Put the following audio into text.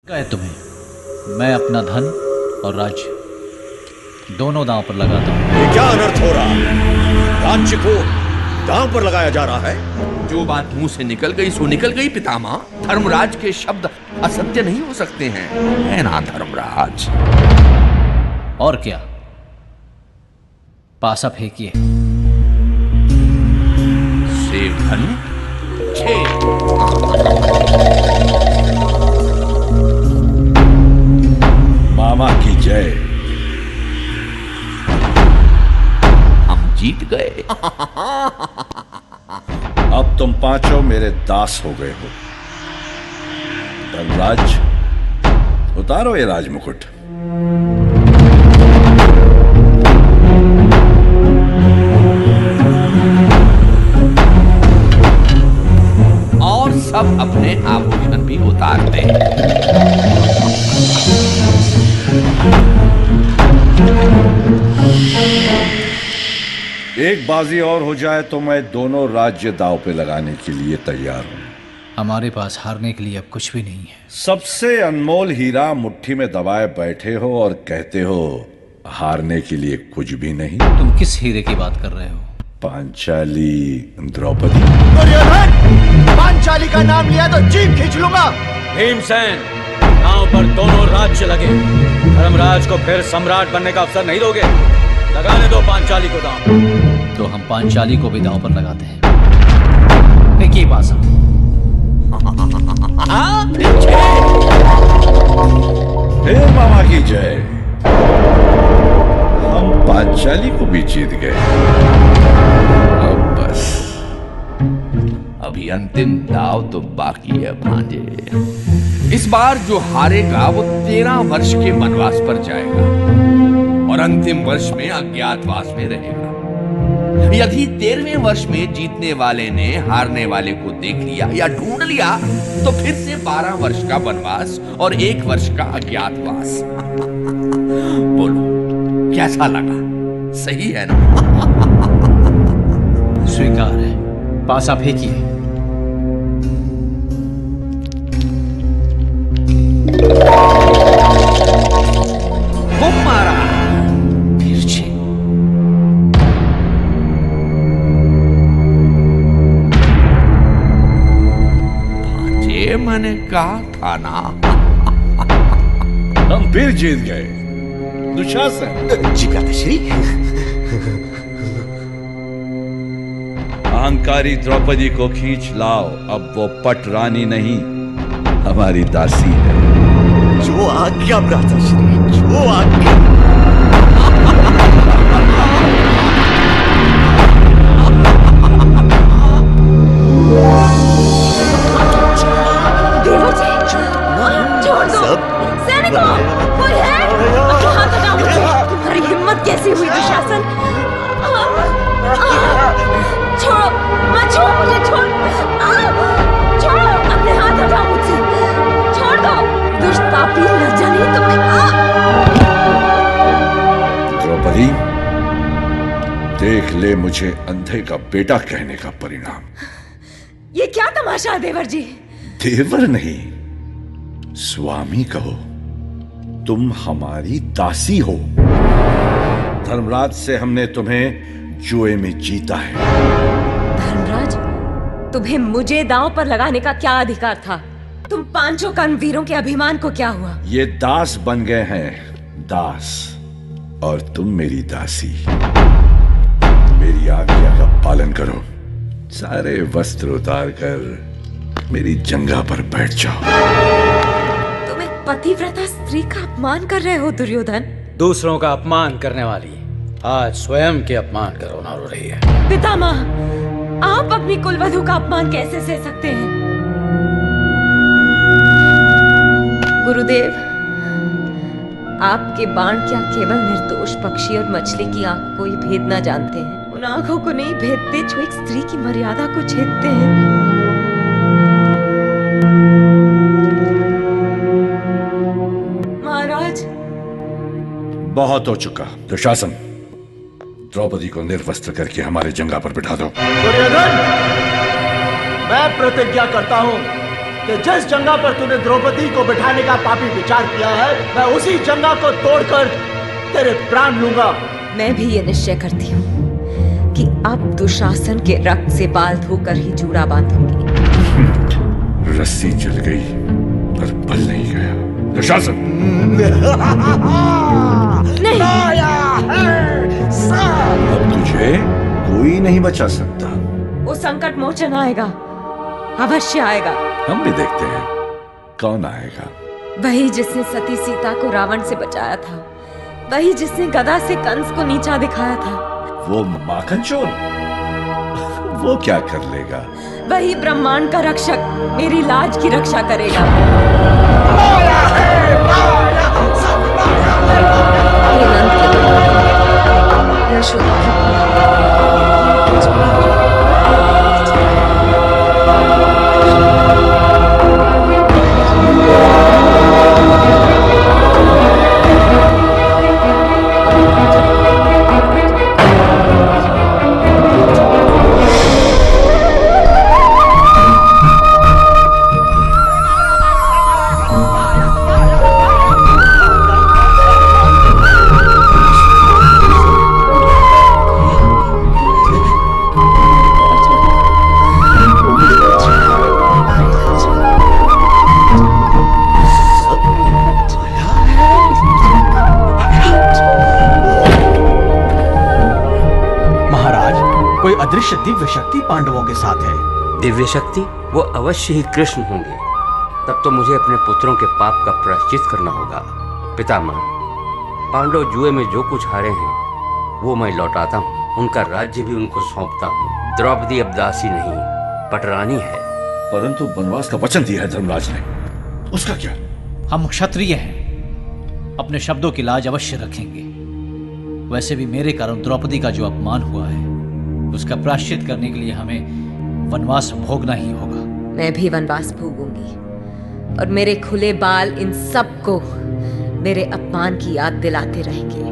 है तुम्हें मैं अपना धन और राज्य दोनों दांव पर लगाता हूं। ये क्या अनर्थ हो रहा है? राज्य को दांव पर लगाया जा रहा है। जो बात मुंह से निकल गई सो निकल गई पितामह। धर्मराज के शब्द असत्य नहीं हो सकते हैं, है ना धर्मराज? और क्या, पासा फेंकिए। सेव धन मामा की जय। हम जीत गए। अब तुम पांचों मेरे दास हो गए हो। धनराज, उतारो ये राजमुकुट। और सब अपने आभूषण भी उतार दे। एक बाजी और हो जाए तो मैं दोनों राज्य दांव पे लगाने के लिए तैयार हूं। हमारे पास हारने के लिए अब कुछ भी नहीं है। सबसे अनमोल हीरा मुट्ठी में दबाए बैठे हो और कहते हो हारने के लिए कुछ भी नहीं। तुम किस हीरे की बात कर रहे हो? पांचाली द्रौपदी। दुर्योधन, पांचाली का नाम लिया तो जीभ खींच लूंगा। भीमसेन, दांव पर दोनों राज्य लगे। धर्मराज को फिर सम्राट बनने का अवसर नहीं दोगे? लगाने दो पांचाली को दांव। तो हम पांचाली को भी दांव पर लगाते हैं। देखिए पासा। फिर मामा की जय। हम पांचाली को भी जीत गए। अब बस अभी अंतिम दाव तो बाकी है भांजे। इस बार जो हारेगा वो 13 वर्ष के वनवास पर जाएगा और अंतिम वर्ष में अज्ञातवास में रहेगा। यदि 13वें वर्ष में जीतने वाले ने हारने वाले को देख लिया या ढूंढ लिया तो फिर से 12 वर्ष का वनवास और 1 वर्ष का अज्ञातवास। बोलो कैसा लगा? सही है ना? स्वीकार है। पासा फेंकिए। खूब मारा। तिरछी। भांजे, मैंने कहा था ना। हम फिर जीत गए। दुशासन जी भ्राताश्री। अहंकारी द्रौपदी को खींच लाओ। अब वो पट रानी नहीं, हमारी दासी है। जो आज्ञा भ्राताश्री, जो आज्ञा। सैनिकों, कोई है? अपने हाथ हटाओ मुझे। तुम्हारी हिम्मत कैसी हुई दुशासन? छोड़ो, मत छुओ मुझे, छोड़। छोड़ो, अपने हाथ हटाओ मुझसे। छोड़ दो, दुष्ट पापी, लज्जा नहीं तुम्हें? द्रौपदी, देख ले मुझे अंधे का बेटा कहने का परिणाम। ये क्या तमाशा है देवर जी? देवर नहीं, स्वामी कहो। तुम हमारी दासी हो। धर्मराज से हमने तुम्हें जुए में जीता है। धर्मराज, तुम्हें मुझे दांव पर लगाने का क्या अधिकार था? तुम पांचों कर्मवीरों के अभिमान को क्या हुआ? ये दास बन गए हैं, दास। और तुम मेरी दासी। मेरी आज्ञा का पालन करो। सारे वस्त्र उतार कर मेरी जंगा पर बैठ जाओ। तुम एक पतिव्रता स्त्री का अपमान कर रहे हो दुर्योधन। दूसरों का अपमान करने वाली आज स्वयं के अपमान का रोना रो रही है। पितामह, आप अपनी कुलवधू का अपमान कैसे सह सकते हैं? गुरुदेव, आपके बाण क्या केवल निर्दोष पक्षी और मछली की आंख को ही भेद न जानते हैं? उन आंखों को नहीं भेदते जो एक स्त्री की मर्यादा को छेदते हैं। महाराज, बहुत हो चुका। दुशासन, द्रौपदी को निर्वस्त्र करके हमारे जंगा पर बिठा दो। दुर्योधन, मैं प्रतिज्ञा करता हूं कि जिस जंगा पर तूने द्रौपदी को बिठाने का पापी विचार किया है, मैं उसी जंगा को तोड़कर तेरे प्राण लूंगा। मैं भी ये निश्चय करती हूँ कि अब दुशासन के रक्त से बाल धोकर ही जूड़ा बांधूंगी। रस्सी जल गई पर बल नहीं गया। दुशासन नहीं, अब तुझे कोई नहीं बचा सकता। वो संकट मोचन आएगा, अवश्य आएगा। हम भी देखते हैं कौन आएगा। वही जिसने सती सीता को रावण से बचाया था, वही जिसने गदा से कंस को नीचा दिखाया था। वो माखन चोर, वो क्या कर लेगा? वही ब्रह्मांड का रक्षक मेरी लाज की रक्षा करेगा। हे नंद के दुलारे, यशोदा की अदृश्य दिव्य शक्ति पांडवों के साथ है। दिव्य शक्ति? वो अवश्य ही कृष्ण होंगे। तब तो मुझे अपने पुत्रों के पाप का प्रायश्चित करना होगा। पितामह, पांडव जुए में जो कुछ हारे हैं वो मैं लौटाता हूँ। उनका राज्य भी उनको सौंपता हूँ। द्रौपदी अब दासी नहीं, पटरानी है। परंतु वनवास का वचन दिया है धर्मराज ने, उसका क्या? हम क्षत्रिय हैं, अपने शब्दों की लाज अवश्य रखेंगे। वैसे भी मेरे कारण द्रौपदी का जो अपमान हुआ है उसका प्रायश्चित करने के लिए हमें वनवास भोगना ही होगा। मैं भी वनवास भोगूंगी और मेरे खुले बाल इन सबको मेरे अपमान की याद दिलाते रहेंगे।